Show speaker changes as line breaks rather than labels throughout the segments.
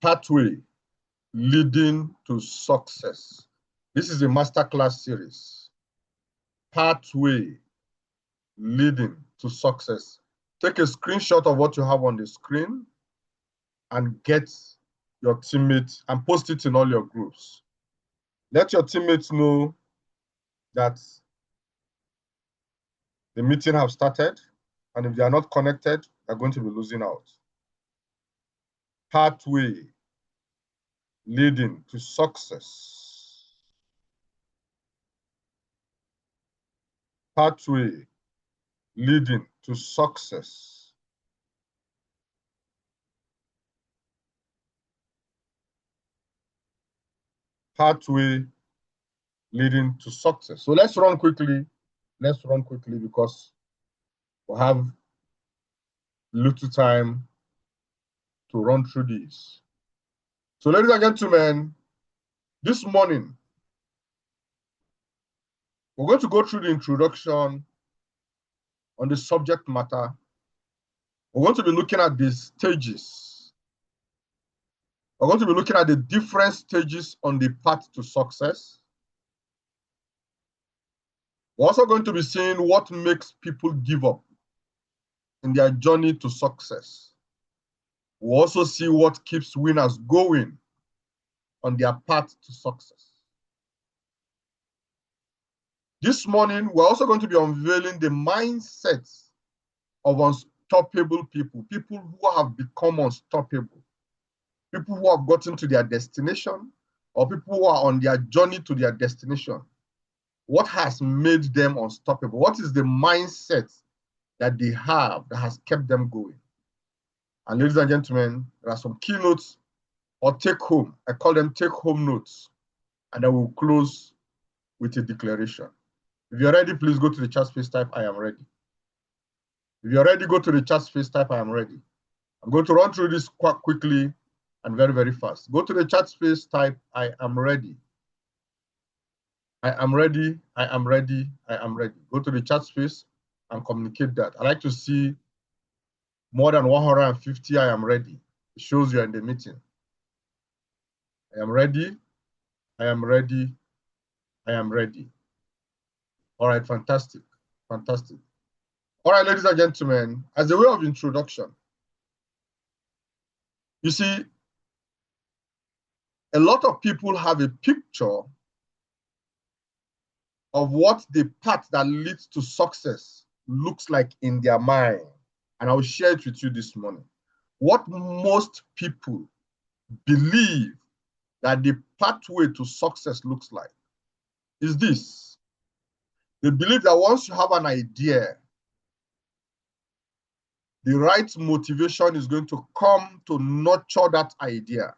Pathway leading to success. This is a masterclass series. Pathway leading to success. Take a screenshot of what you have on the screen and get your teammates and post it in all your groups. Let your teammates know that the meeting have started, and if they are not connected, they're going to be losing out. Pathway leading to success. Pathway leading to success. Pathway leading to success. So let's run quickly. Let's run quickly because we have little time to run through these. So ladies and gentlemen, this morning, we're going to go through the introduction on the subject matter. We're going to be looking at the stages. We're going to be looking at the different stages on the path to success. We're also going to be seeing what makes people give up in their journey to success. We'll also see what keeps winners going on their path to success. This morning, we're also going to be unveiling the mindsets of unstoppable people, people who have become unstoppable, people who have gotten to their destination, or people who are on their journey to their destination. What has made them unstoppable? What is the mindset that they have that has kept them going? And ladies and gentlemen, there are some keynotes or take home. I call them take home notes. And I will close with a declaration. If you're ready, please go to the chat space, type I am ready. If you're ready, go to the chat space, type I am ready. I'm going to run through this quite quickly and very, very fast. Go to the chat space, type I am ready. I am ready, I am ready, I am ready. Go to the chat space and communicate that. I like to see more than 150, I am ready. It shows you're in the meeting. I am ready, I am ready, I am ready. All right, fantastic, fantastic. All right, ladies and gentlemen, as a way of introduction, you see, a lot of people have a picture of what the path that leads to success looks like in their mind. And I will share it with you this morning. What most people believe that the pathway to success looks like is this. They believe that once you have an idea, the right motivation is going to come to nurture that idea.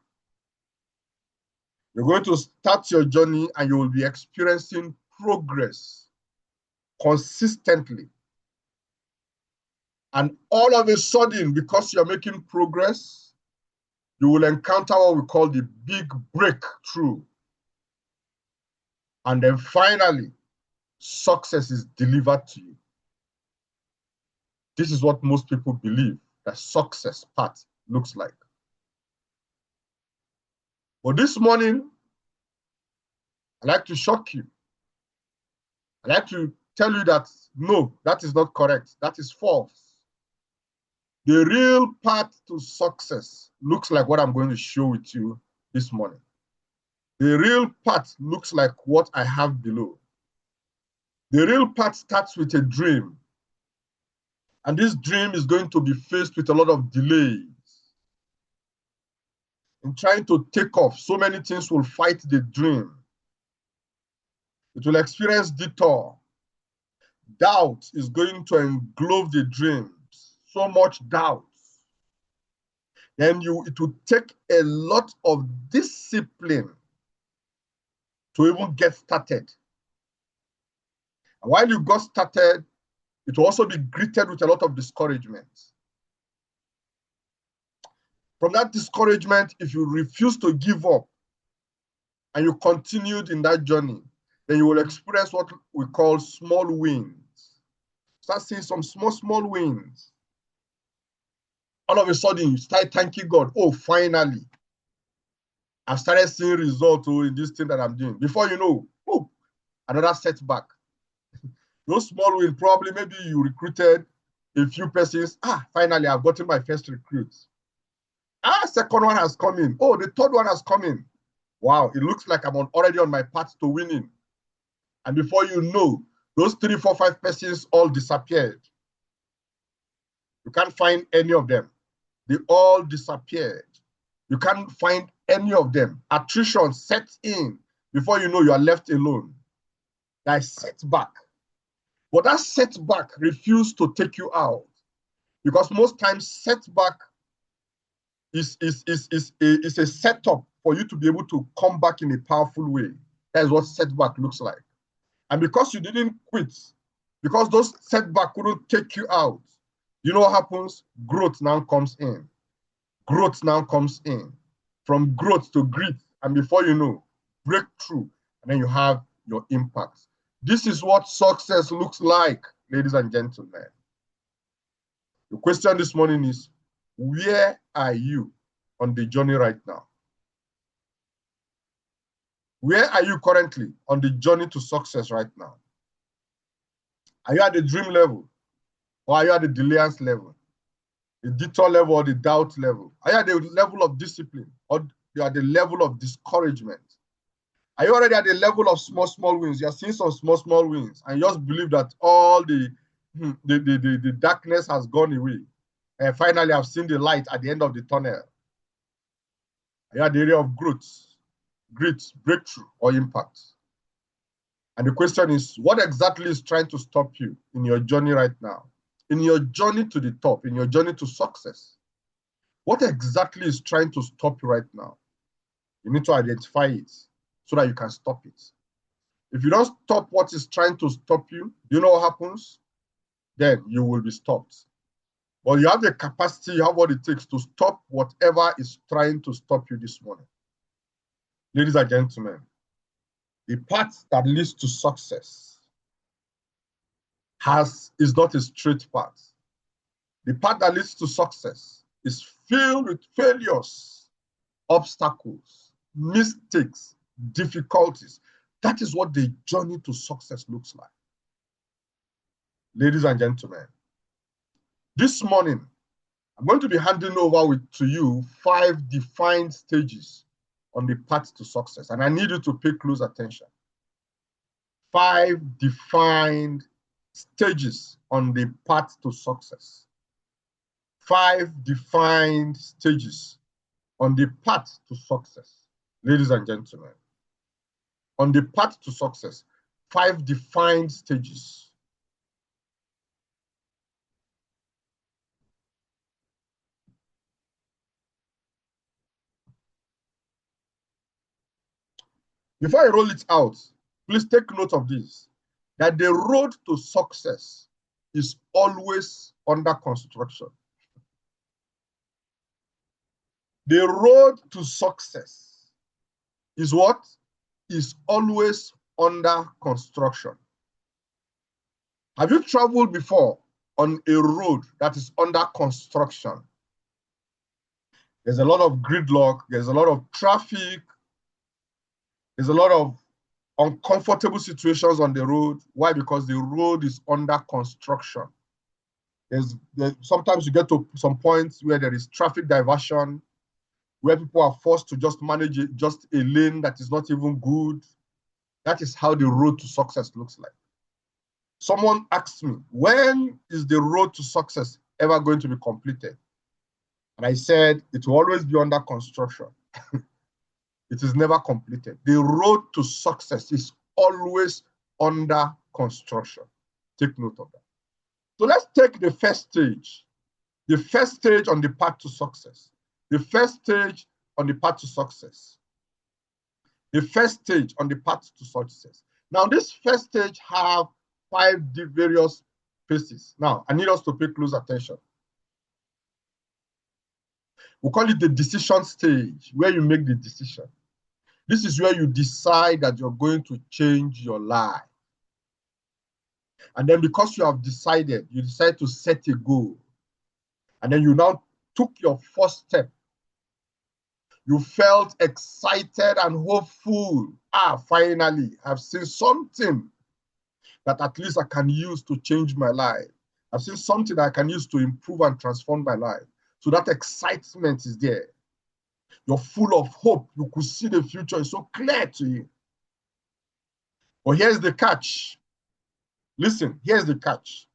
You're going to start your journey and you will be experiencing progress consistently. And all of a sudden, because you're making progress, you will encounter what we call the big breakthrough. And then finally, success is delivered to you. This is what most people believe that success path looks like. But this morning, I'd like to shock you. I'd like to tell you that no, that is not correct. That is false. The real path to success looks like what I'm going to show with you this morning. The real path looks like what I have below. The real path starts with a dream. And this dream is going to be faced with a lot of delays. In trying to take off, so many things will fight the dream. It will experience detour. Doubt is going to engulf the dreams. So much doubt. Then it will take a lot of discipline to even get started. And while you got started, it will also be greeted with a lot of discouragement. From that discouragement, if you refuse to give up and you continued in that journey, then you will experience what we call small wins. Start seeing some small wins. All of a sudden, you start thanking God. Oh, finally, I've started seeing results in this thing that I'm doing. Before you know, oh, another setback. No small win, probably maybe you recruited a few persons. Finally, I've gotten my first recruit. Second one has come in. Oh, the third one has come in. Wow, it looks like I'm already on my path to winning. And before you know, those 3, 4, 5 persons all disappeared. You can't find any of them. They all disappeared. You can't find any of them. Attrition sets in. Before you know, you are left alone. That is setback. But that setback refused to take you out. Because most times setback is a setup for you to be able to come back in a powerful way. That is what setback looks like. And because you didn't quit, because those setbacks couldn't take you out, you know what happens? Growth now comes in. Growth now comes in. From growth to grit. And before you know, breakthrough. And then you have your impact. This is what success looks like, ladies and gentlemen. The question this morning is, where are you on the journey right now? Where are you currently on the journey to success right now? Are you at the dream level? Or are you at the delayance level? The detour level or the doubt level? Are you at the level of discipline? Or you are at the level of discouragement? Are you already at the level of small wins? You are seeing some small wins, and you just believe that all the darkness has gone away. And finally, I've seen the light at the end of the tunnel. Are you at the area of growth, grit, breakthrough, or impact? And the question is, what exactly is trying to stop you in your journey right now? In your journey to the top, in your journey to success? What exactly is trying to stop you right now? You need to identify it so that you can stop it. If you don't stop what is trying to stop you, you know what happens? Then you will be stopped. But you have the capacity, you have what it takes to stop whatever is trying to stop you this morning. Ladies and gentlemen, the path that leads to success is not a straight path. The path that leads to success is filled with failures, obstacles, mistakes, difficulties. That is what the journey to success looks like. Ladies and gentlemen, this morning, I'm going to be handing over to you 5 defined stages on the path to success. And I need you to pay close attention. 5 defined stages on the path to success. 5 defined stages on the path to success. Ladies and gentlemen, on the path to success, 5 defined stages. Before I roll it out, please take note of this, that the road to success is always under construction. The road to success is what? Is always under construction. Have you traveled before on a road that is under construction? There's a lot of gridlock, there's a lot of traffic, there's a lot of uncomfortable situations on the road. Why? Because the road is under construction. Sometimes you get to some points where there is traffic diversion, where people are forced to just manage just a lane that is not even good. That is how the road to success looks like. Someone asked me, when is the road to success ever going to be completed? And I said, it will always be under construction. It is never completed. The road to success is always under construction. Take note of that. So let's take the first stage. The first stage on the path to success. The first stage on the path to success. The first stage on the path to success. Now, this first stage have 5 various phases. Now, I need us to pay close attention. We call it the decision stage, where you make the decision. This is where you decide that you're going to change your life. And then because you have decided, you decide to set a goal. And then you now took your first step. You felt excited and hopeful. Finally, I've seen something that at least I can use to change my life. I've seen something that I can use to improve and transform my life. So that excitement is there. You're full of hope. You could see the future. It's so clear to you. But here's the catch. Listen, here's the catch.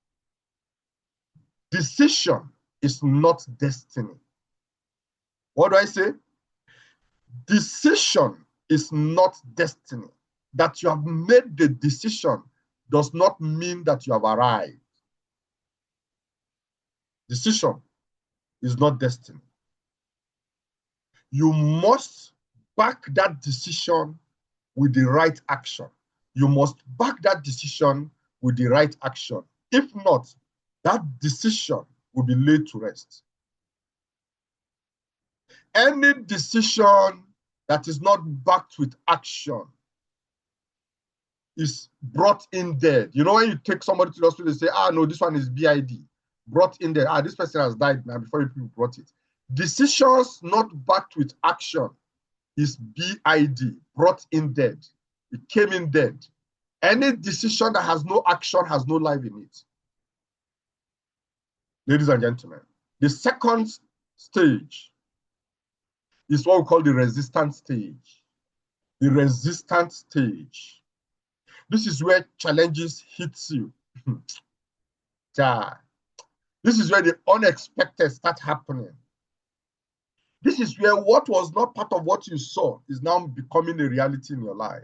Decision is not destiny. What do I say? Decision is not destiny. That you have made the decision does not mean that you have arrived. Decision is not destiny. You must back that decision with the right action. You must back that decision with the right action. If not, that decision will be laid to rest. Any decision that is not backed with action is brought in dead. You know, when you take somebody to the hospital, they say, no, this one is BID. Brought in there. This person has died now before you brought it. Decisions not backed with action is BID, brought in dead. It came in dead. Any decision that has no action has no life in it. Ladies and gentlemen, the second stage is what we call the resistant stage. The resistant stage. This is where challenges hit you. This is where the unexpected start happening. This is where what was not part of what you saw is now becoming a reality in your life.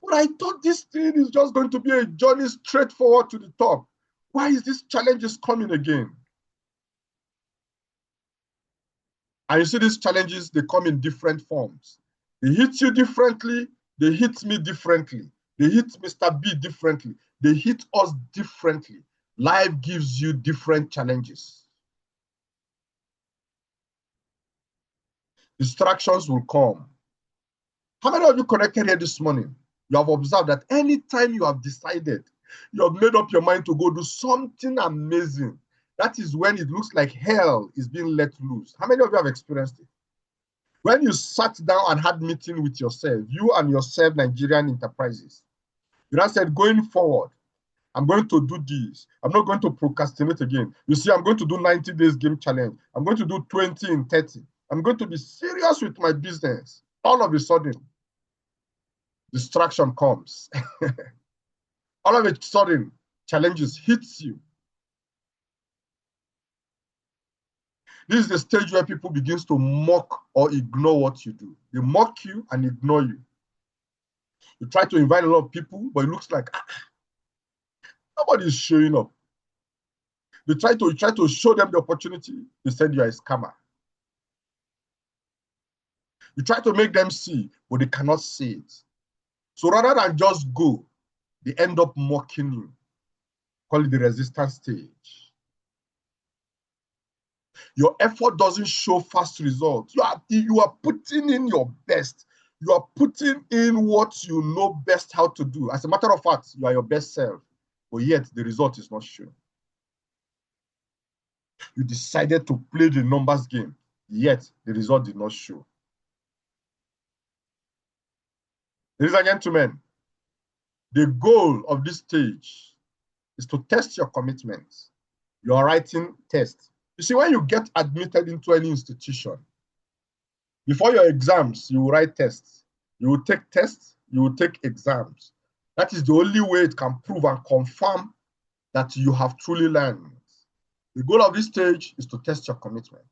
But I thought this thing is just going to be a journey straight forward to the top. Why is this challenges coming again? And you see these challenges, they come in different forms. They hit you differently. They hit me differently. They hit Mr. B differently. They hit us differently. Life gives you different challenges. Distractions will come. How many of you connected here this morning? You have observed that anytime you have decided, you have made up your mind to go do something amazing, that is when it looks like hell is being let loose. How many of you have experienced it? When you sat down and had meeting with yourself, you and yourself, Nigerian enterprises, you now said, going forward, I'm going to do this. I'm not going to procrastinate again. You see, I'm going to do 90 days game challenge. I'm going to do 20 in 30. I'm going to be serious with my business. All of a sudden, distraction comes. All of a sudden, challenges hits you. This is the stage where people begin to mock or ignore what you do. They mock you and ignore you. You try to invite a lot of people, but it looks like nobody is showing up. You try to show them the opportunity, they said you are a scammer. You try to make them see, but they cannot see it. So rather than just go, they end up mocking you. Call it the resistance stage. Your effort doesn't show fast results. You are putting in your best. You are putting in what you know best how to do. As a matter of fact, you are your best self, but yet the result is not shown. You decided to play the numbers game, yet the result did not show. Ladies and gentlemen, the goal of this stage is to test your commitments. You are writing tests. You see, when you get admitted into any institution, before your exams, you will write tests. You will take tests, you will take exams. That is the only way it can prove and confirm that you have truly learned. The goal of this stage is to test your commitment.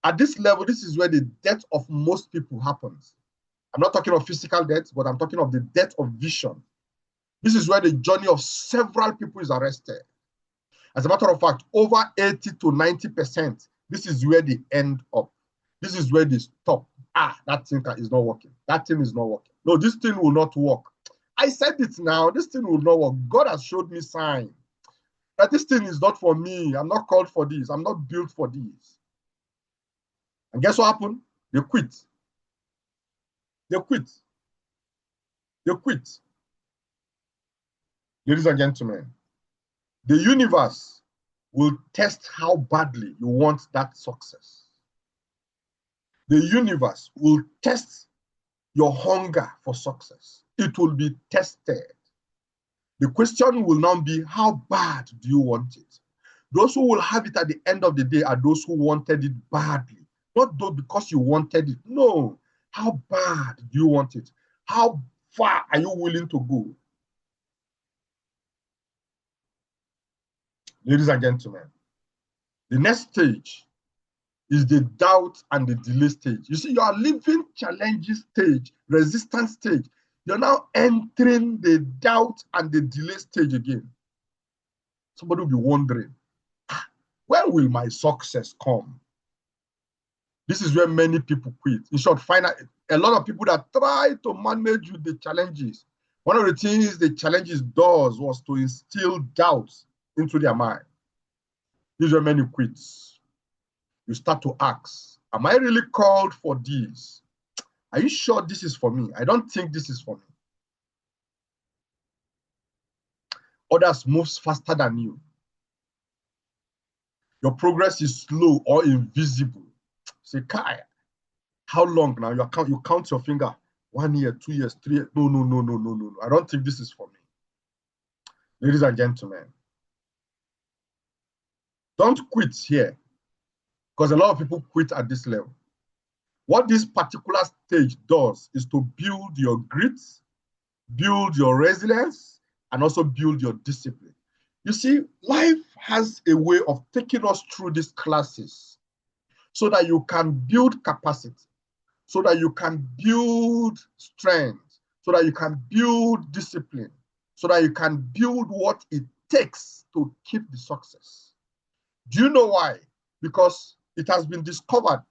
At this level, this is where the death of most people happens. I'm not talking of physical death, but I'm talking of the death of vision. This is where the journey of several people is arrested. As a matter of fact, over 80 to 90%, this is where they end up. This is where they stop. That thing is not working. That thing is not working. No, this thing will not work. I said it now. This thing will not work. God has showed me sign that this thing is not for me. I'm not called for this. I'm not built for this. And guess what happened? They quit. They quit. They quit. Ladies and gentlemen, the universe will test how badly you want that success. The universe will test your hunger for success. It will be tested. The question will now be, how bad do you want it? Those who will have it at the end of the day are those who wanted it badly. Not though because you wanted it. No. How bad do you want it? How far are you willing to go? Ladies and gentlemen, the next stage is the doubt and the delay stage. You see, you are leaving challenges stage, resistance stage. You're now entering the doubt and the delay stage again. Somebody will be wondering, when will my success come? This is where many people quit. In short, find out a lot of people that try to manage with the challenges. One of the things the challenges does was to instill doubts into their mind. This is where many quit. You start to ask, am I really called for this? Are you sure this is for me? I don't think this is for me. Others move faster than you. Your progress is slow or invisible. Say, Kai, how long now? You count your finger. 1 year, 2 years, 3 years. No. I don't think this is for me. Ladies and gentlemen, don't quit here, because a lot of people quit at this level. What this particular stage does is to build your grit, build your resilience, and also build your discipline. You see, life has a way of taking us through these classes so that you can build capacity, so that you can build strength, so that you can build discipline, so that you can build what it takes to keep the success. Do you know why? Because it has been discovered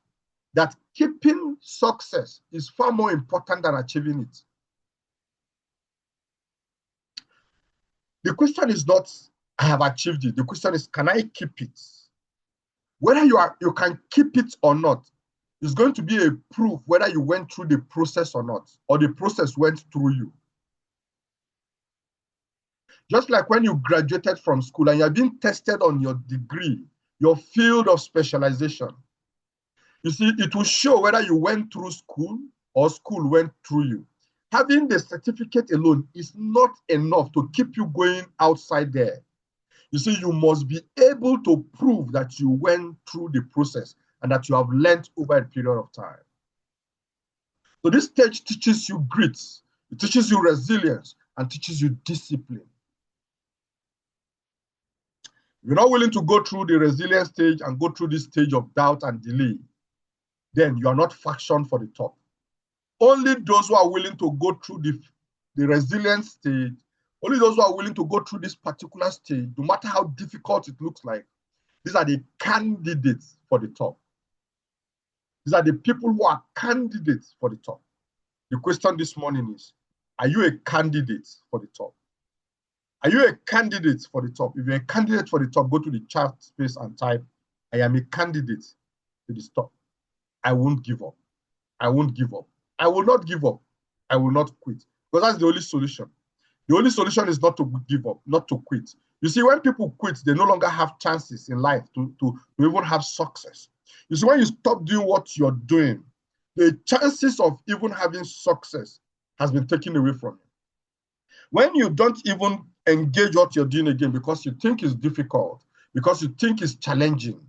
that keeping success is far more important than achieving it. The question is not, I have achieved it. The question is, can I keep it? Whether you can keep it or not is going to be a proof whether you went through the process or not, or the process went through you. Just like when you graduated from school and you're being tested on your degree, your field of specialization. You see, it will show whether you went through school or school went through you. Having the certificate alone is not enough to keep you going outside there. You see, you must be able to prove that you went through the process and that you have learned over a period of time. So this stage teaches you grit, it teaches you resilience, and teaches you discipline. If you're not willing to go through the resilience stage and go through this stage of doubt and delay, then you are not fashioned for the top. Only those who are willing to go through the resilience stage, only those who are willing to go through this particular stage, no matter how difficult it looks like, these are the candidates for the top. These are the people who are candidates for the top. The question this morning is, are you a candidate for the top? Are you a candidate for the top? If you're a candidate for the top, go to the chat space and type, I am a candidate to the top. I won't give up. I won't give up. I will not give up. I will not quit. Because that's the only solution. The only solution is not to give up, not to quit. You see, when people quit, they no longer have chances in life to even have success. You see, when you stop doing what you're doing, the chances of even having success has been taken away from you. When you don't even engage what you're doing again because you think it's difficult, because you think it's challenging.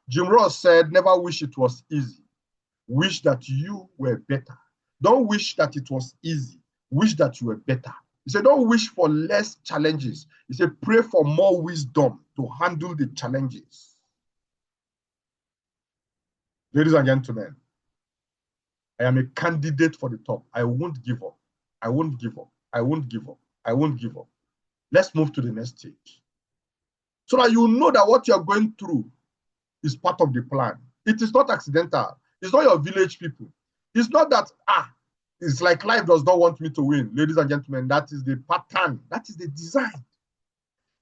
Jim Ross said, never wish it was easy. Wish that you were better. Don't wish that it was easy. Wish that you were better. He said, don't wish for less challenges. He said, pray for more wisdom to handle the challenges. Ladies and gentlemen, I am a candidate for the top. I won't give up. I won't give up. I won't give up. I won't give up. Let's move to the next stage. So that you know that what you're going through is part of the plan. It is not accidental. It's not your village people. It's not that, it's like life does not want me to win. Ladies and gentlemen, that is the pattern. That is the design.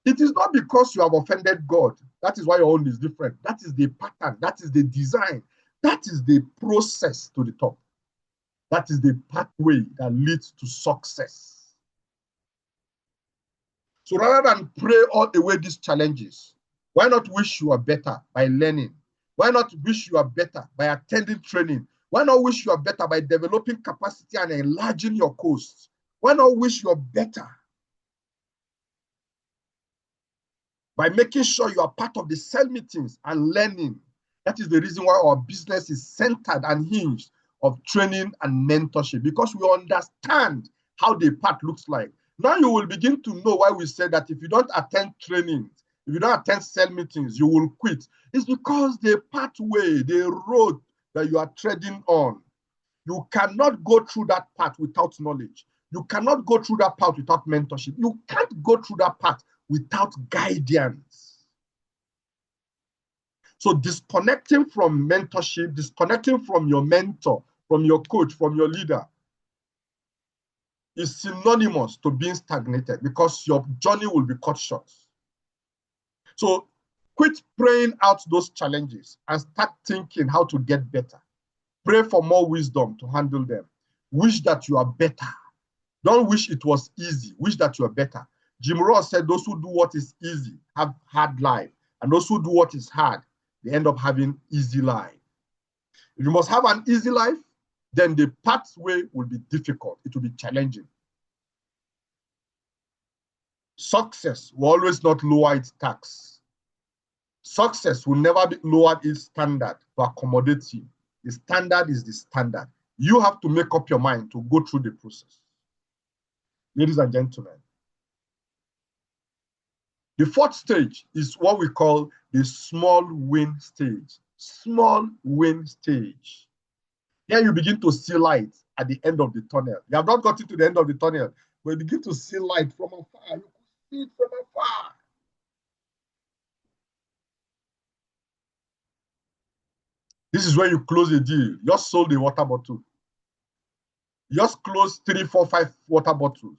It is not because you have offended God. That is why your own is different. That is the pattern. That is the design. That is the process to the top. That is the pathway that leads to success. So rather than pray all away these challenges, why not wish you are better by learning? Why not wish you are better by attending training? Why not wish you are better by developing capacity and enlarging your costs? Why not wish you are better by making sure you are part of the cell meetings and learning? That is the reason why our business is centered and hinged of training and mentorship, because we understand how the path looks like. Now you will begin to know why we said that if you don't attend trainings, if you don't attend cell meetings, you will quit. It's because the pathway, the road that you are treading on, you cannot go through that path without knowledge. You cannot go through that path without mentorship. You can't go through that path without guidance. So disconnecting from mentorship, disconnecting from your mentor, from your coach, from your leader, is synonymous to being stagnated, because your journey will be cut short. So quit praying out those challenges and start thinking how to get better. Pray for more wisdom to handle them. Wish that you are better. Don't wish it was easy. Wish that you are better. Jim Ross said those who do what is easy have hard life, and those who do what is hard, they end up having easy life. If you must have an easy life, then the pathway will be difficult. It will be challenging. Success will always not lower its tax. Success will never lower its standard to accommodate you. The standard is the standard. You have to make up your mind to go through the process. Ladies and gentlemen, the fourth stage is what we call the small win stage. Small win stage. Here you begin to see light at the end of the tunnel. You have not gotten to the end of the tunnel, but you begin to see light from afar. You can see it from afar. This is where you close a deal. You just sold a water bottle. You just close 3, 4, 5 water bottles.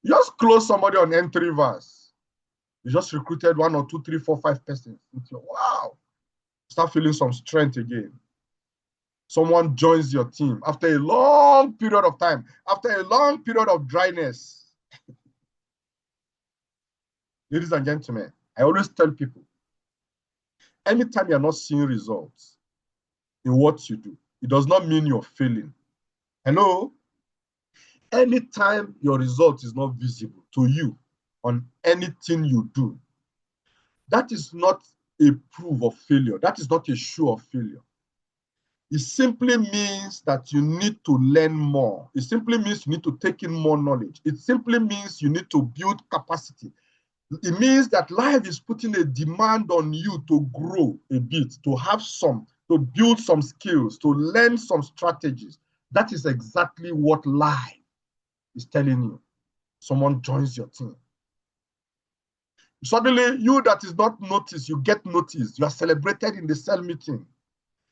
You just close somebody on entry verse. You just recruited 1 or 2, 3, 4, 5 persons. Wow. Start feeling some strength again. Someone joins your team after a long period of time, after a long period of dryness. Ladies and gentlemen, I always tell people, anytime you're not seeing results in what you do, it does not mean you're failing. Hello? Anytime your result is not visible to you on anything you do, that is not a proof of failure. That is not a show of failure. It simply means that you need to learn more. It simply means you need to take in more knowledge. It simply means you need to build capacity. It means that life is putting a demand on you to grow a bit, to have some, to build some skills, to learn some strategies. That is exactly what life is telling you. Someone joins your team. Suddenly, you that is not noticed, you get noticed. You are celebrated in the cell meeting.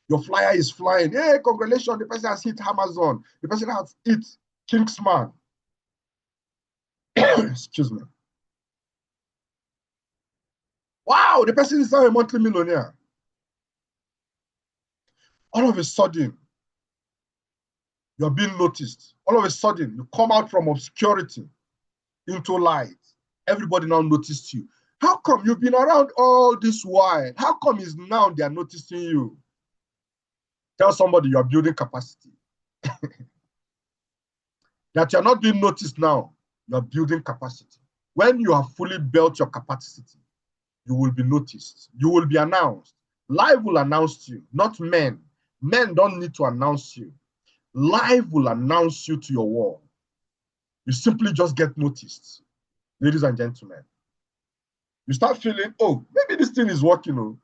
Your flyer is flying. Hey, congratulations, the person has hit Amazon. The person has hit Kingsman. Excuse me. Wow, the person is now a monthly millionaire. All of a sudden, you're being noticed. All of a sudden, you come out from obscurity into light. Everybody now noticed you. How come you've been around all this while? How come is now they are noticing you? Tell somebody you are building capacity. That you're not being noticed now, you're building capacity. When you have fully built your capacity, you will be noticed. You will be announced. Life will announce you, not men. Men don't need to announce you. Life will announce you to your world. You simply just get noticed. Ladies and gentlemen, you start feeling, oh, maybe this thing is working.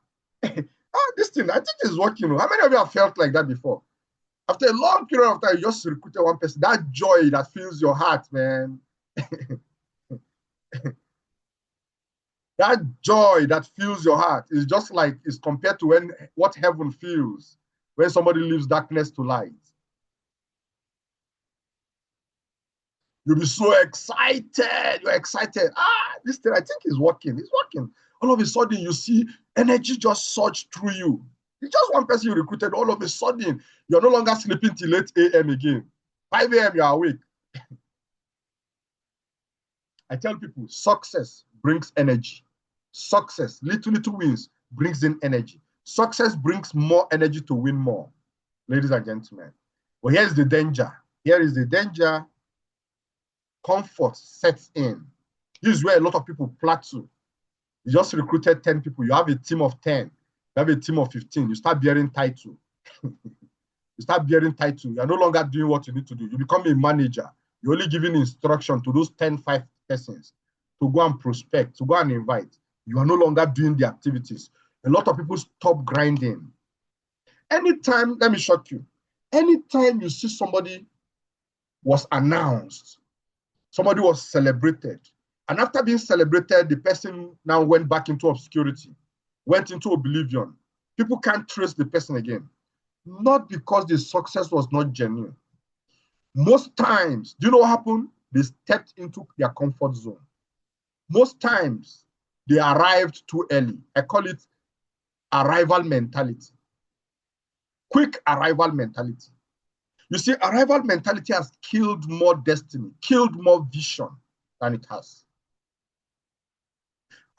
This thing, I think is working. How many of you have felt like that before? After a long period of time, you just recruited one person. That joy that fills your heart, man. That joy that fills your heart is just like, is compared to what heaven feels when somebody leaves darkness to light. You'll be so excited. You're excited. This thing I think is working. It's working. All of a sudden, you see energy just surge through you. It's just one person you recruited. All of a sudden, you're no longer sleeping till 8 a.m. again. 5 a.m. you're awake. I tell people, success brings energy. Success, little wins, brings in energy. Success brings more energy to win more, ladies and gentlemen. But here's the danger. Here is the danger. Comfort sets in. This is where a lot of people plateau. You just recruited 10 people. You have a team of 10. You have a team of 15. You start bearing title. You start bearing title. You're no longer doing what you need to do. You become a manager. You're only giving instruction to those 10, 5 persons to go and prospect, to go and invite. You are no longer doing the activities. A lot of people stop grinding. Anytime, let me shock you. Anytime you see somebody was announced, somebody was celebrated, and after being celebrated, the person now went back into obscurity, went into oblivion. People can't trace the person again. Not because the success was not genuine. Most times, do you know what happened? They stepped into their comfort zone. Most times, they arrived too early. I call it arrival mentality. Quick arrival mentality. You see, arrival mentality has killed more destiny, killed more vision than it has.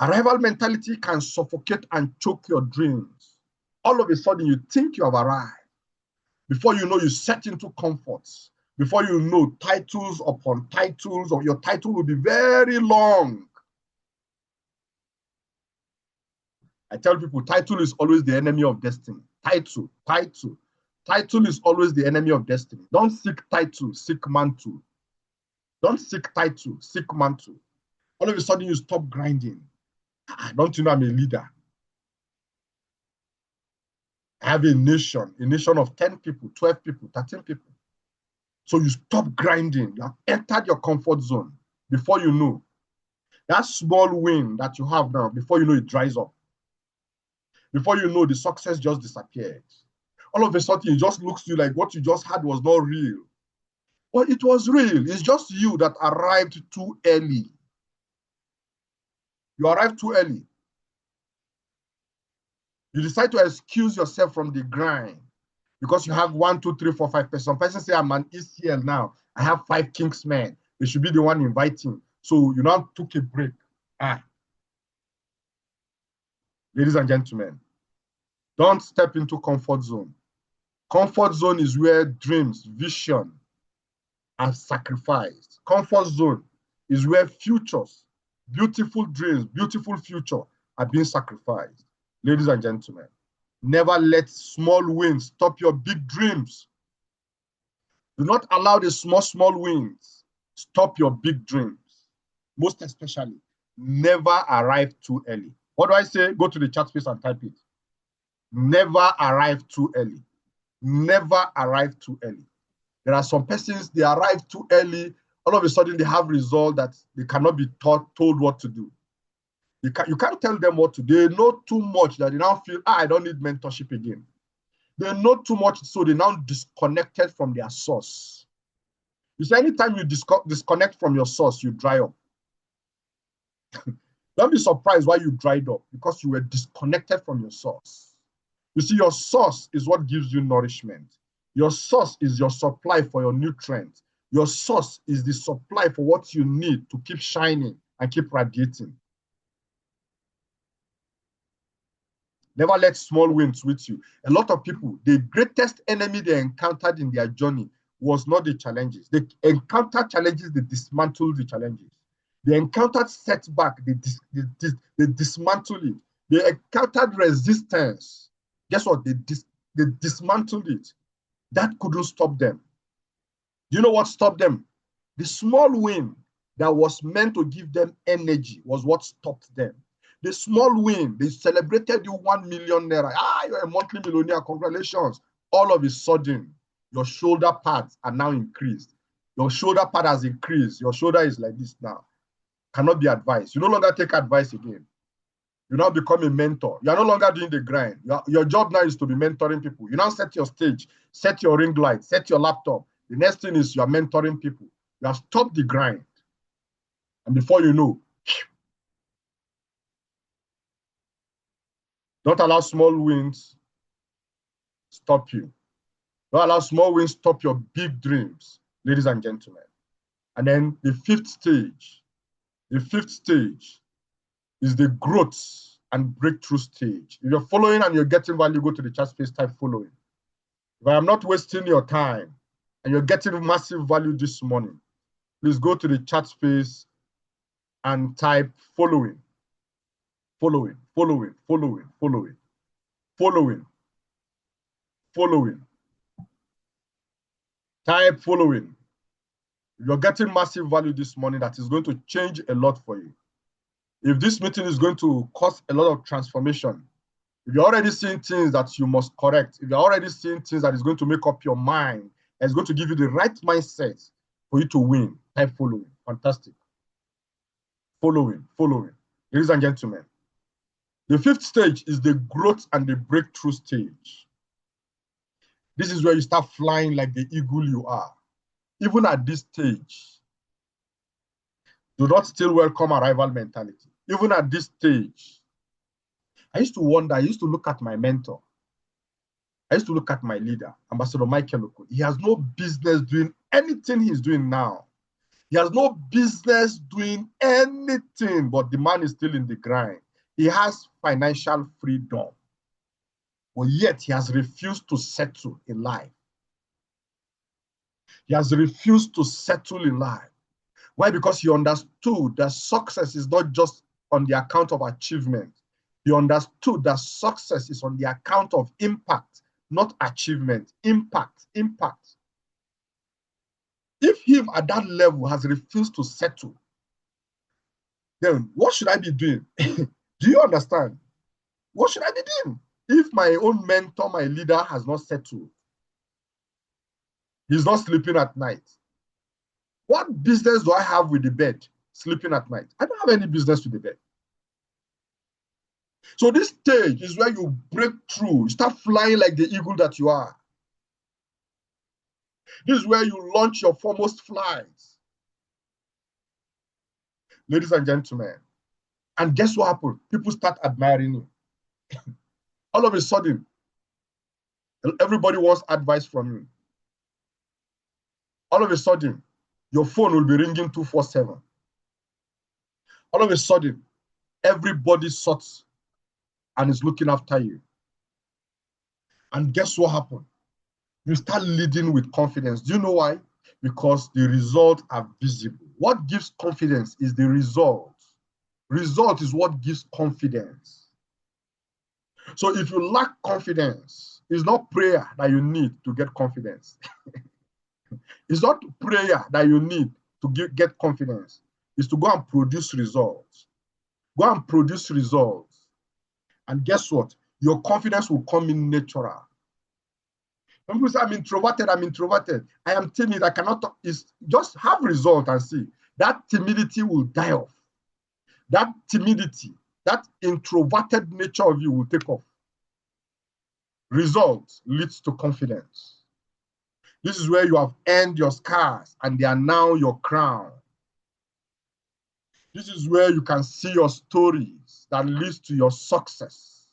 Arrival mentality can suffocate and choke your dreams. All of a sudden, you think you have arrived. Before you know, you set into comforts. Before you know, titles upon titles, or your title will be very long. I tell people, title is always the enemy of destiny. Title. Title is always the enemy of destiny. Don't seek title, seek mantle. Don't seek title, seek mantle. All of a sudden, you stop grinding. Don't you know I'm a leader? I have a nation of 10 people, 12 people, 13 people. So you stop grinding. You have entered your comfort zone. Before you know, that small win that you have now, before you know, it dries up. Before you know, the success just disappeared. All of a sudden, it just looks to you like what you just had was not real. Well, it was real. It's just you that arrived too early. You arrived too early. You decide to excuse yourself from the grind because you have 1, 2, 3, 4, 5 persons. Some persons say, I'm an ECL now. I have 5 Kingsmen. They should be the one inviting. So you now took a break. Ladies and gentlemen, don't step into comfort zone. Comfort zone is where dreams, vision are sacrificed. Comfort zone is where futures, beautiful dreams, beautiful future are being sacrificed. Ladies and gentlemen, never let small wins stop your big dreams. Do not allow the small wins stop your big dreams. Most especially, never arrive too early. What do I say? Go to the chat space and type it. Never arrive too early. Never arrive too early. There are some persons, they arrive too early. All of a sudden, they have results that they cannot be told what to do. You can't tell them what to do. They know too much that they now feel, I don't need mentorship again. They know too much, so they now disconnected from their source. You see, anytime you disconnect from your source, you dry up. Don't be surprised why you dried up, because you were disconnected from your source. You see, your source is what gives you nourishment. Your source is your supply for your nutrients. Your source is the supply for what you need to keep shining and keep radiating. Never let small wins with you. A lot of people, the greatest enemy they encountered in their journey was not the challenges. They encountered challenges, they dismantled the challenges. They encountered setback, they dismantled it. They encountered resistance. Guess what? They dismantled it. That couldn't stop them. You know what stopped them? The small win that was meant to give them energy was what stopped them. The small win, they celebrated you 1 million naira. You're a monthly millionaire, congratulations. All of a sudden, your shoulder pads are now increased. Your shoulder pad has increased. Your shoulder is like this now. Cannot be advised. You no longer take advice again. You now become a mentor. You are no longer doing the grind. Your job now is to be mentoring people. You now set your stage, set your ring light, set your laptop. The next thing is you are mentoring people. You have stopped the grind. And before you know, don't allow small wins stop you. Don't allow small wins stop your big dreams, ladies and gentlemen. And then the fifth stage is the growth and breakthrough stage. If you're following and you're getting value, go to the chat space, type following. If I am not wasting your time and you're getting massive value this morning, please go to the chat space and type following, following, following, following, following, following, following. Type following. You're getting massive value this morning that is going to change a lot for you. If this meeting is going to cause a lot of transformation, if you're already seeing things that you must correct, if you're already seeing things that is going to make up your mind, and it's going to give you the right mindset for you to win, type following. Fantastic. Following, following. Ladies and gentlemen, the fifth stage is the growth and the breakthrough stage. This is where you start flying like the eagle you are. Even at this stage, do not still welcome arrival mentality. Even at this stage, I used to wonder, I used to look at my mentor. I used to look at my leader, Ambassador Michael Oko. He has no business doing anything he's doing now. He has no business doing anything, but the man is still in the grind. He has financial freedom, but yet he has refused to settle in life. He has refused to settle in life. Why? Because he understood that success is not just on the account of achievement. He understood that success is on the account of impact, not achievement. Impact, impact. If him at that level has refused to settle, then what should I be doing? Do you understand? What should I be doing? If my own mentor, my leader has not settled, he's not sleeping at night. What business do I have with the bed, sleeping at night? I don't have any business with the bed. So this stage is where you break through, you start flying like the eagle that you are. This is where you launch your foremost flights. Ladies and gentlemen, and guess what happened? People start admiring you. All of a sudden, everybody wants advice from you. All of a sudden, your phone will be ringing 247. All of a sudden, everybody sorts and is looking after you. And guess what happened? You start leading with confidence. Do you know why? Because the results are visible. What gives confidence is the result. Result is what gives confidence. So if you lack confidence, it's not prayer that you need to get confidence. It's not prayer that you need to get confidence. It's to go and produce results. Go and produce results. And guess what? Your confidence will come in natural. Some people say, I'm introverted, I'm introverted. I am timid, I cannot talk. It's just have result and see. That timidity will die off. That timidity, that introverted nature of you will take off. Result leads to confidence. This is where you have earned your scars and they are now your crown. This is where you can see your stories that leads to your success.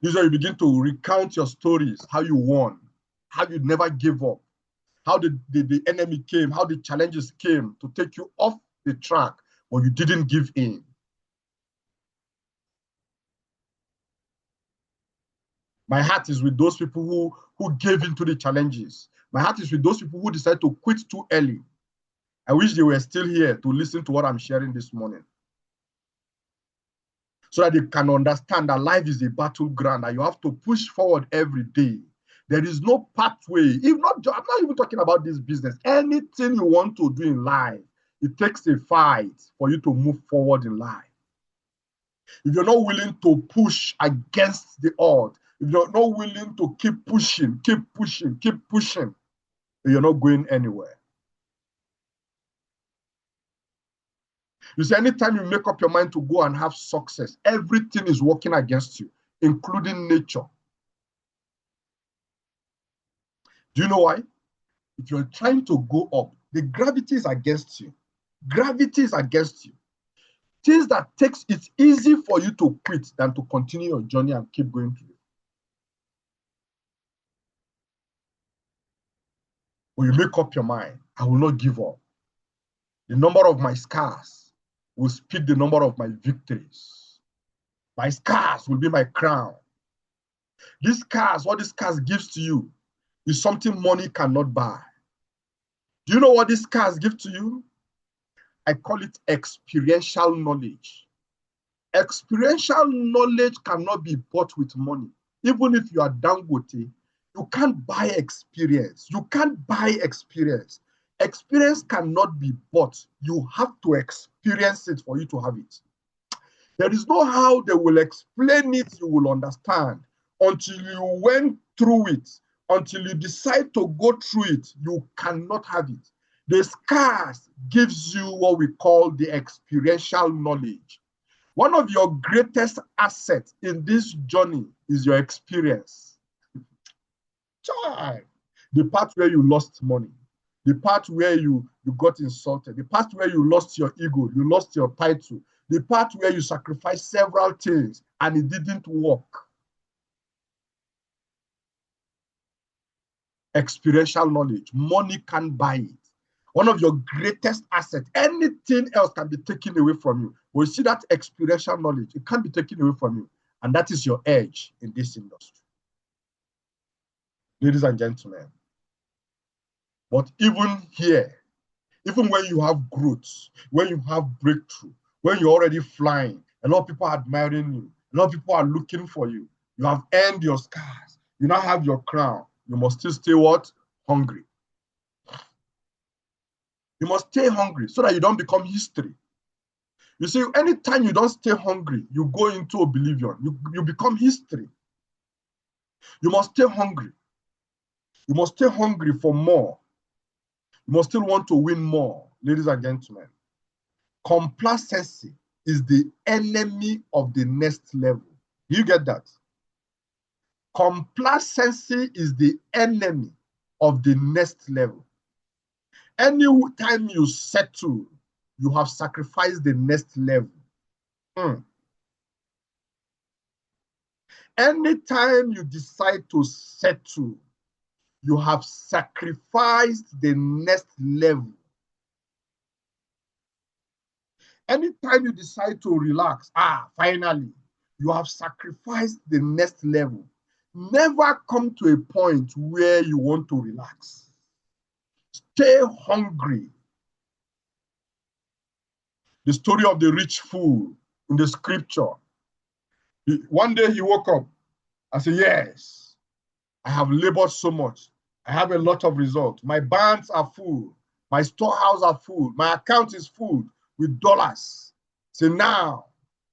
This is where you begin to recount your stories, how you won, how you never gave up, how the enemy came, how the challenges came to take you off the track, but you didn't give in. My heart is with those people who gave into the challenges. My heart is with those people who decided to quit too early. I wish they were still here to listen to what I'm sharing this morning, so that they can understand that life is a battleground, that you have to push forward every day. There is no pathway. If not, I'm not even talking about this business. Anything you want to do in life, it takes a fight for you to move forward in life. If you're not willing to push against the odds, if you're not willing to keep pushing, you're not going anywhere. You see, anytime you make up your mind to go and have success, everything is working against you, including nature. Do you know why? If you're trying to go up, the gravity is against you. Gravity is against you. Things that it's easy for you to quit than to continue your journey and keep going through it. When you make up your mind, I will not give up. The number of my scars will speak the number of my victories. My scars will be my crown. These scars, what these scars gives to you is something money cannot buy. Do you know what these scars give to you? I call it experiential knowledge. Experiential knowledge cannot be bought with money. Even if you are Dangote, you can't buy experience. You can't buy experience. Experience cannot be bought. You have to experience it for you to have it. There is no how they will explain it, you will understand. Until you went through it, until you decide to go through it, you cannot have it. The scars gives you what we call the experiential knowledge. One of your greatest assets in this journey is your experience. Child, the part where you lost money, the part where you got insulted, the part where you lost your ego, you lost your title, the part where you sacrificed several things and it didn't work. Experiential knowledge. Money can't buy it. One of your greatest assets. Anything else can be taken away from you. But you see that experiential knowledge, it can't be taken away from you. And that is your edge in this industry. Ladies and gentlemen. But even here, even when you have growth, when you have breakthrough, when you're already flying, a lot of people are admiring you, a lot of people are looking for you, you have earned your scars, you now have your crown, you must still stay what? Hungry. You must stay hungry so that you don't become history. You see, anytime you don't stay hungry, you go into oblivion. You become history. You must stay hungry. You must stay hungry for more. You must still want to win more, ladies and gentlemen. Complacency is the enemy of the next level. Do you get that? Complacency is the enemy of the next level. Any time you settle, you have sacrificed the next level. Anytime you decide to settle, you have sacrificed the next level. Anytime you decide to relax, finally, you have sacrificed the next level. Never come to a point where you want to relax. Stay hungry. The story of the rich fool in the scripture. One day he woke up and said, yes, I have labored so much. I have a lot of results. My barns are full. My storehouse are full. My account is full with dollars. So now,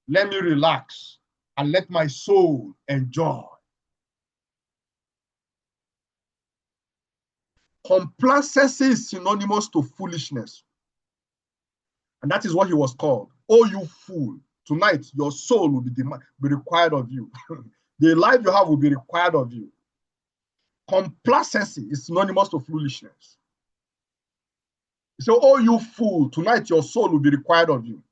let me relax and let my soul enjoy. Complacency is synonymous to foolishness. And that is what he was called. Oh, you fool. Tonight, your soul will be required of you. The life you have will be required of you. Complacency is synonymous to foolishness. So, oh, you fool. Tonight, your soul will be required of you.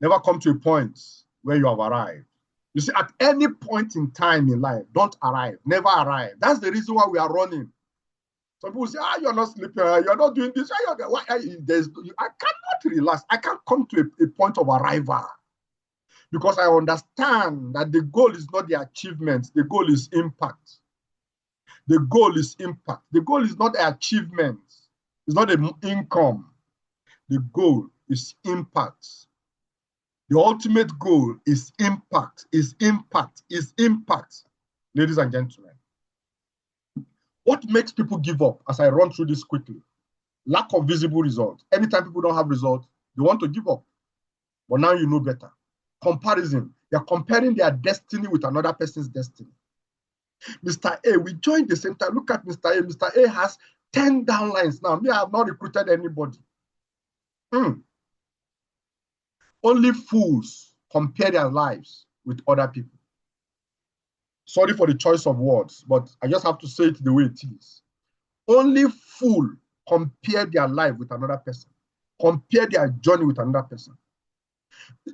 Never come to a point where you have arrived. You see, at any point in time in life, don't arrive. Never arrive. That's the reason why we are running. Some people say, you're not sleeping, you're not doing this. I cannot relax. I can't come to a point of arrival. Because I understand that the goal is not the achievement. The goal is impact. The goal is impact. The goal is not the achievement. It's not the income. The goal is impact. The ultimate goal is impact, is impact, is impact. Ladies and gentlemen, what makes people give up, as I run through this quickly? Lack of visible results. Anytime people don't have results, they want to give up. But now you know better. Comparison. They're comparing their destiny with another person's destiny. Mr. A, we joined the same time. Look at Mr. A. Mr. A has 10 downlines now. Me, I have not recruited anybody. Only fools compare their lives with other people. Sorry for the choice of words, but I just have to say it the way it is. Only fools compare their life with another person. Compare their journey with another person.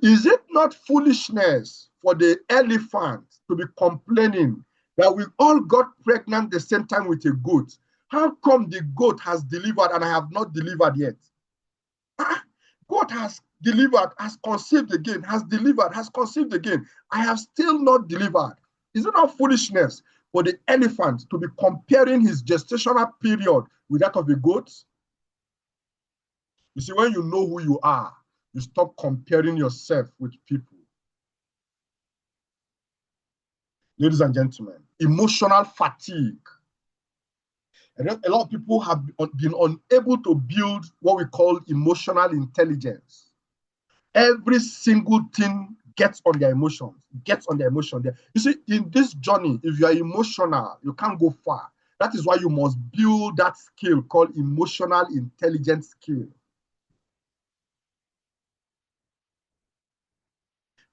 Is it not foolishness for the elephant to be complaining that we all got pregnant the same time with a goat? How come the goat has delivered and I have not delivered yet? God has delivered, has conceived again, has delivered, has conceived again. I have still not delivered. Is it not foolishness for the elephant to be comparing his gestational period with that of a goat? You see, when you know who you are, you stop comparing yourself with people. Ladies and gentlemen, emotional fatigue. A lot of people have been unable to build what we call emotional intelligence. Every single thing gets on their emotions, gets on their emotion. You see, in this journey, if you are emotional, you can't go far. That is why you must build that skill called emotional intelligence skill.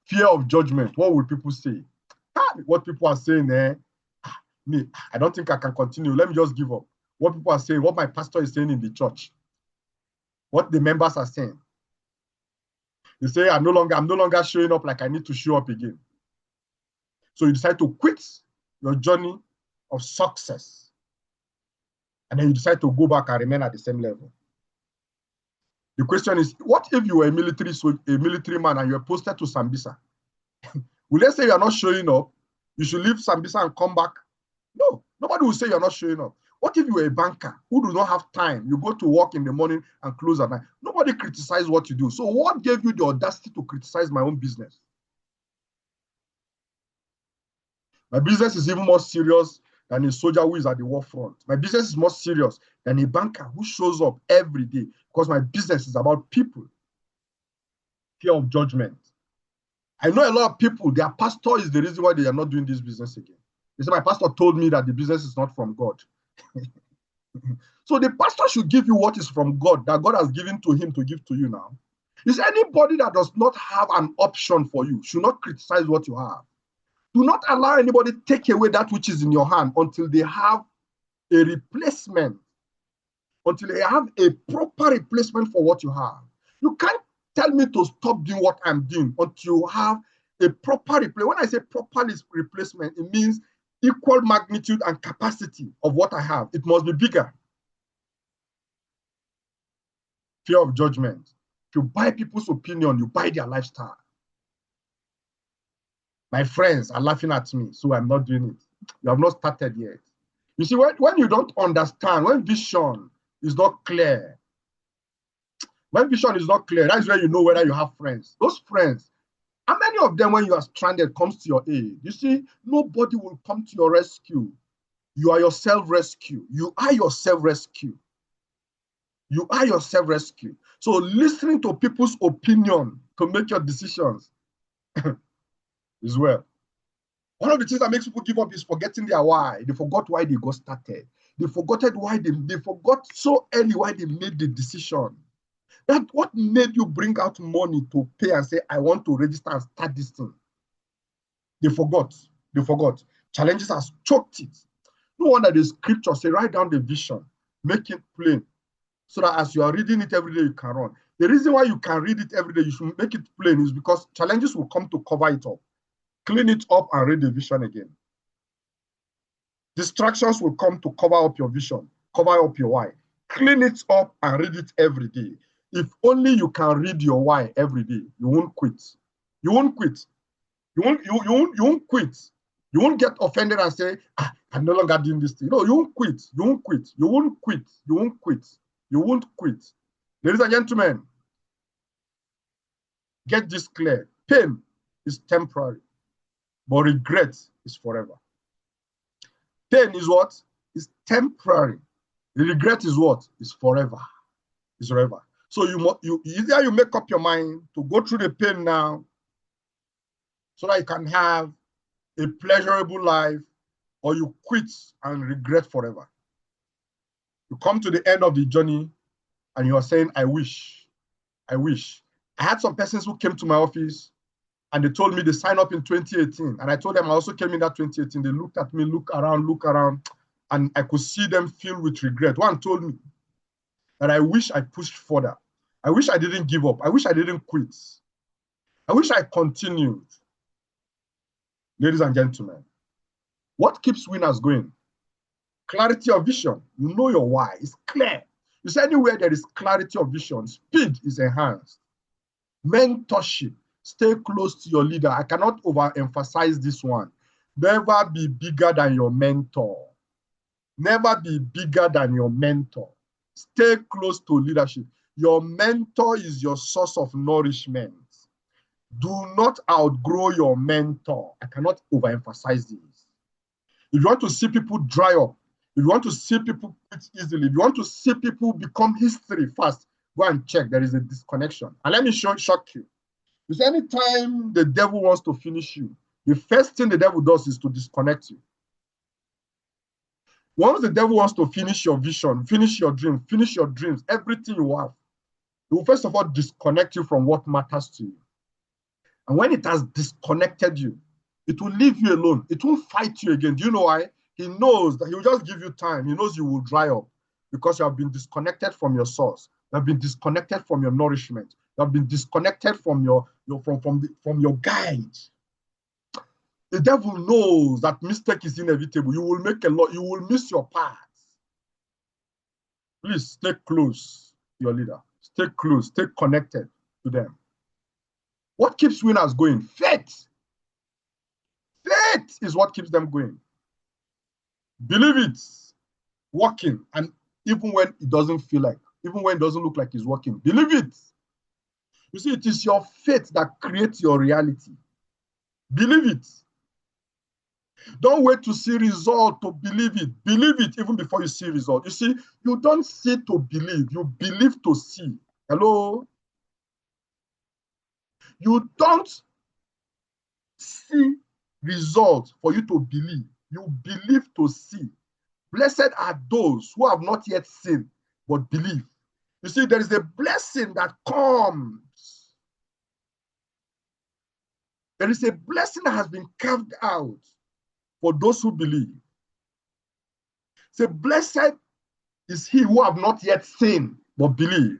Fear of judgment. What will people say? What people are saying there, me, I don't think I can continue. Let me just give up. What people are saying, what my pastor is saying in the church, what the members are saying. They say, I'm no longer showing up like I need to show up again. So you decide to quit your journey of success. And then you decide to go back and remain at the same level. The question is, what if you were a military man and you were posted to Sambisa? Will they say you are not showing up? You should leave Sambisa and come back? No, nobody will say you're not showing up. What if you were a banker who do not have time? You go to work in the morning and close at night. Nobody criticizes what you do. So what gave you the audacity to criticize my own business? My business is even more serious than a soldier who is at the war front. My business is more serious than a banker who shows up every day, because my business is about people. Fear of judgment. I know a lot of people, their pastor is the reason why they are not doing this business again. They say, my pastor told me that the business is not from God. So the pastor should give you what is from God, that God has given to him to give to you now. Is anybody that does not have an option for you should not criticize what you have. Do not allow anybody to take away that which is in your hand until they have a replacement, until they have a proper replacement for what you have. You can't tell me to stop doing what I'm doing until you have a proper replacement. When I say proper replacement, it means equal magnitude and capacity of what I have. It must be bigger. Fear of judgment. If you buy people's opinion, you buy their lifestyle. My friends are laughing at me, so I'm not doing it. You have not started yet. You see, when you don't understand, when vision is not clear, that's where you know whether you have friends. Those friends, how many of them, when you are stranded, comes to your aid? You see, nobody will come to your rescue. You are your self-rescue. You are your self-rescue. You are your self-rescue. So listening to people's opinion to make your decisions is well. One of the things that makes people give up is forgetting their why. They forgot why they got started. They forgot so early why they made the decision. That what made you bring out money to pay and say, I want to register and start this thing. They forgot. Challenges has choked it. No wonder the scripture say, write down the vision, make it plain, so that as you are reading it every day, you can run. The reason why you can read it every day, you should make it plain, is because challenges will come to cover it up. Clean it up and read the vision again. Distractions will come to cover up your vision, cover up your why. Clean it up and read it every day. If only you can read your why every day, you won't quit. You won't quit. You won't quit. You won't get offended and say, I'm no longer doing this thing. No, you won't quit. You won't quit. You won't quit. You won't quit. You won't quit. Ladies and gentlemen, get this clear. Pain is temporary, but regret is forever. Pain is what? Is temporary. Regret is what? Is forever. Is forever. So either you make up your mind to go through the pain now, so that you can have a pleasurable life, or you quit and regret forever. You come to the end of the journey and you are saying, I wish. I had some persons who came to my office and they told me they signed up in 2018. And I told them I also came in that 2018. They looked at me, look around, and I could see them filled with regret. One told me that I wish I pushed further. I wish I didn't give up. I wish I didn't quit. I wish I continued. Ladies and gentlemen, what keeps winners going? Clarity of vision. You know your why. It's clear. You say anywhere there is clarity of vision, speed is enhanced. Mentorship. Stay close to your leader. I cannot overemphasize this one. Never be bigger than your mentor. Never be bigger than your mentor. Stay close to leadership. Your mentor is your source of nourishment. Do not outgrow your mentor. I cannot overemphasize this. If you want to see people dry up, if you want to see people quit easily, if you want to see people become history fast, go and check. There is a disconnection. And let me shock you. Because anytime the devil wants to finish you, the first thing the devil does is to disconnect you. Once the devil wants to finish your vision, finish your dreams, everything you have, he will first of all disconnect you from what matters to you. And when it has disconnected you, it will leave you alone. It won't fight you again. Do you know why? He knows that he will just give you time. He knows you will dry up because you have been disconnected from your source. You have been disconnected from your nourishment. You have been disconnected from your guide. The devil knows that mistake is inevitable. You will make a lot. You will miss your path. Please stay close to your leader. Stay close. Stay connected to them. What keeps winners going? Faith. Faith is what keeps them going. Believe it. Working. And even when it doesn't feel like, even when it doesn't look like it's working, believe it. You see, it is your faith that creates your reality. Believe it. Don't wait to see result to believe it. Believe it even before you see result. You see, you don't see to believe. You believe to see. Hello? You don't see result for you to believe. You believe to see. Blessed are those who have not yet seen, but believe. You see, there is a blessing that comes. There is a blessing that has been carved out for those who believe. Say, blessed is he who have not yet seen, but believe.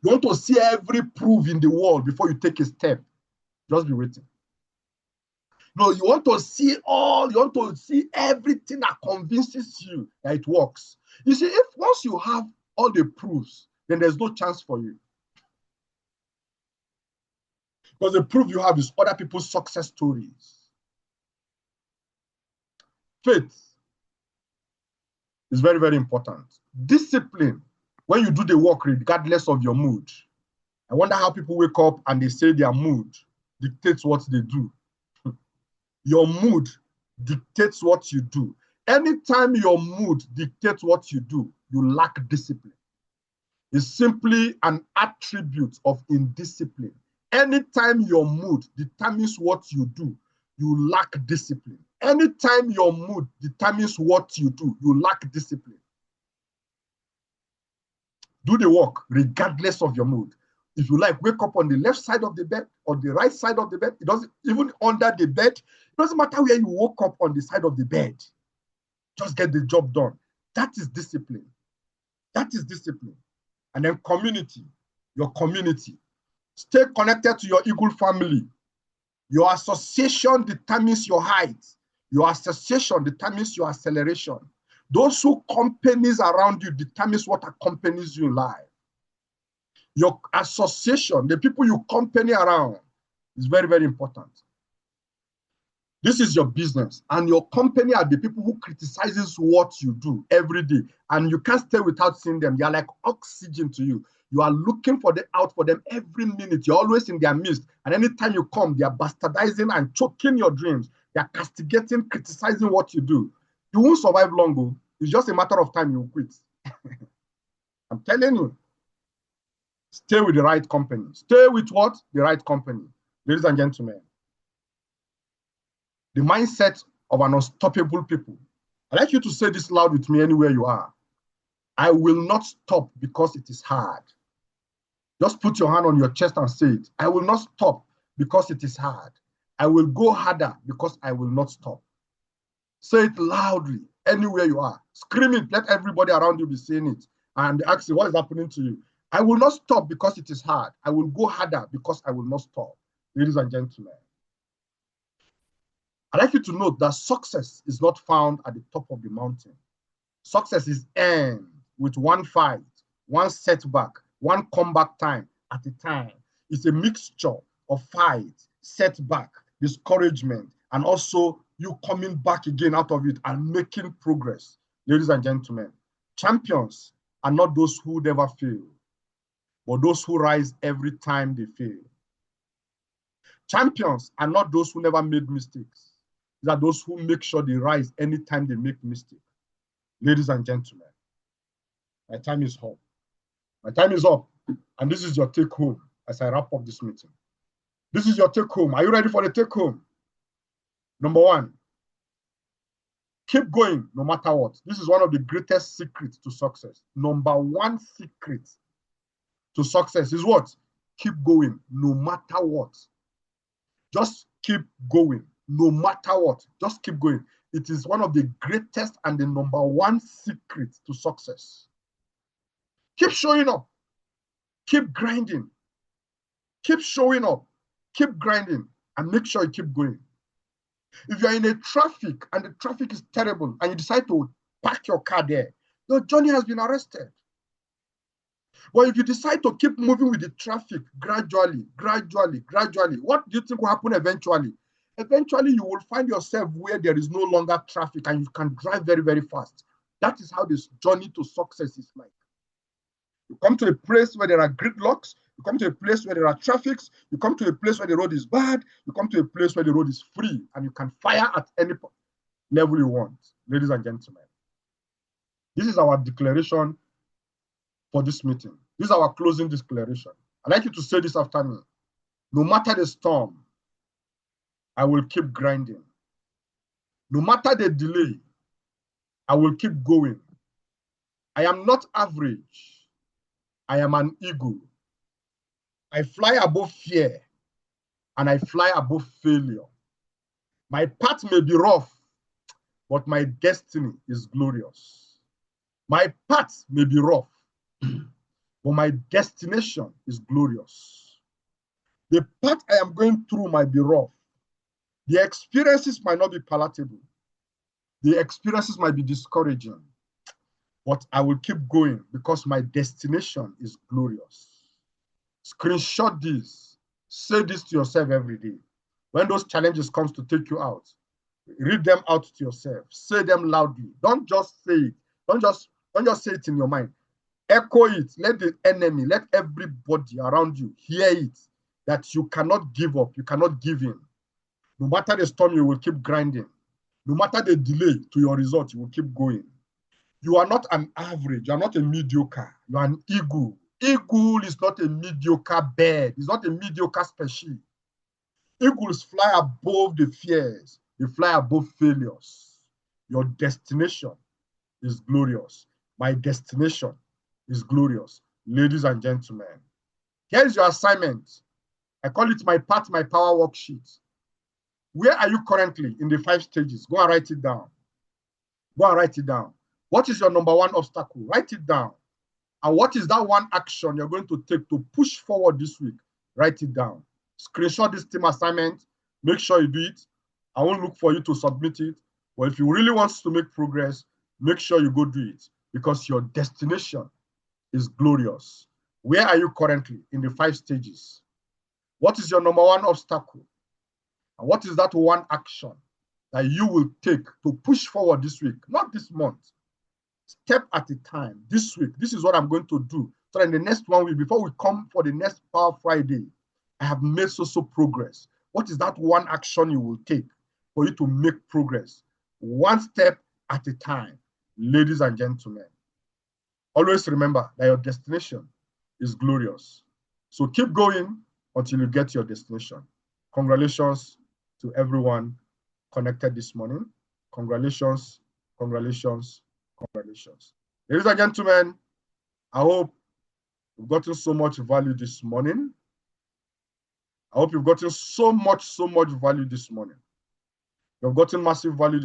You want to see every proof in the world before you take a step. Just be waiting. No, you want to see everything that convinces you that it works. You see, if once you have all the proofs, then there's no chance for you. Because the proof you have is other people's success stories. Faith is very, very important. Discipline, when you do the work regardless of your mood. I wonder how people wake up and they say their mood dictates what they do. Your mood dictates what you do. Anytime your mood dictates what you do, you lack discipline. It's simply an attribute of indiscipline. Anytime your mood determines what you do, you lack discipline. Anytime your mood determines what you do, you lack discipline. Do the work regardless of your mood. If you like, wake up on the left side of the bed or the right side of the bed. It doesn't, even under the bed, it doesn't matter where you woke up on the side of the bed. Just get the job done. That is discipline. That is discipline. And then community, your community. Stay connected to your eagle family. Your association determines your height. Your association determines your acceleration. Those who companies around you determines what accompanies you in life. Your association, the people you company around, is very, very important. This is your business, and your company are the people who criticizes what you do every day, and you can't stay without seeing them. They are like oxygen to you. You are looking out for them every minute. You're always in their midst, and anytime you come, they are bastardizing and choking your dreams. They are castigating, criticizing what you do. You won't survive long ago. It's just a matter of time you will quit. I'm telling you. Stay with the right company. Stay with what? The right company. Ladies and gentlemen, the mindset of an unstoppable people. I'd like you to say this loud with me anywhere you are. I will not stop because it is hard. Just put your hand on your chest and say it. I will not stop because it is hard. I will go harder because I will not stop. Say it loudly anywhere you are. Scream it. Let everybody around you be saying it. And ask you, what is happening to you? I will not stop because it is hard. I will go harder because I will not stop. Ladies and gentlemen, I'd like you to note that success is not found at the top of the mountain. Success is earned with one fight, one setback, one comeback time at a time. It's a mixture of fight, setback, discouragement, and also you coming back again out of it and making progress. Ladies and gentlemen, champions are not those who never fail, but those who rise every time they fail. Champions are not those who never made mistakes. These are those who make sure they rise anytime they make mistakes. Ladies and gentlemen, my time is up. My time is up. And this is your take home as I wrap up this meeting. This is your take home. Are you ready for the take home? Number one, keep going no matter what. This is one of the greatest secrets to success. Number one secret to success is what? Keep going no matter what. Just keep going no matter what. Just keep going. It is one of the greatest and the number one secret to success. Keep showing up. Keep grinding. Keep showing up. Keep grinding and make sure you keep going. If you're in a traffic and the traffic is terrible and you decide to park your car there, your journey has been arrested. But if you decide to keep moving with the traffic gradually, what do you think will happen eventually? Eventually, you will find yourself where there is no longer traffic and you can drive very, very fast. That is how this journey to success is like. You come to a place where there are gridlocks. You come to a place where there are traffics. You come to a place where the road is bad. You come to a place where the road is free and you can fire at any level you want. Ladies and gentlemen, this is our declaration for this meeting. This is our closing declaration. I'd like you to say this after me. No matter the storm, I will keep grinding. No matter the delay, I will keep going. I am not average. I am an eagle. I fly above fear and I fly above failure. My path may be rough, but my destiny is glorious. My path may be rough, but my destination is glorious. The path I am going through might be rough. The experiences might not be palatable. The experiences might be discouraging. But I will keep going because my destination is glorious. Screenshot this. Say this to yourself every day. When those challenges come to take you out, read them out to yourself. Say them loudly. Don't just say it. Don't just say it in your mind. Echo it. Let the enemy, let everybody around you hear it. That you cannot give up. You cannot give in. No matter the storm, you will keep grinding. No matter the delay to your result, you will keep going. You are not an average. You are not a mediocre. You are an eagle. Eagle is not a mediocre bird. It's not a mediocre species. Eagles fly above the fears. They fly above failures. Your destination is glorious. My destination is glorious. Ladies and gentlemen, here's your assignment. I call it my path, my power worksheet. Where are you currently in the 5 stages? Go and write it down. Go and write it down. What is your number one obstacle? Write it down. And what is that one action you're going to take to push forward this week? Write it down. Screenshot this team assignment. Make sure you do it. I won't look for you to submit it. But if you really want to make progress, make sure you go do it because your destination is glorious. Where are you currently in the 5 stages? What is your number one obstacle? And what is that one action that you will take to push forward this week? Not this month. Step at a time. This week, this is what I'm going to do. So in the next 1 week, before we come for the next Power Friday, I have made so progress. What is that one action you will take for you to make progress? One step at a time. Ladies and gentlemen, always remember that your destination is glorious. So keep going until you get your destination. Congratulations to everyone connected this morning. Congratulations, congratulations, congratulations. Ladies and gentlemen, I hope you've gotten so much value this morning. I hope you've gotten so much value this morning. You've gotten massive value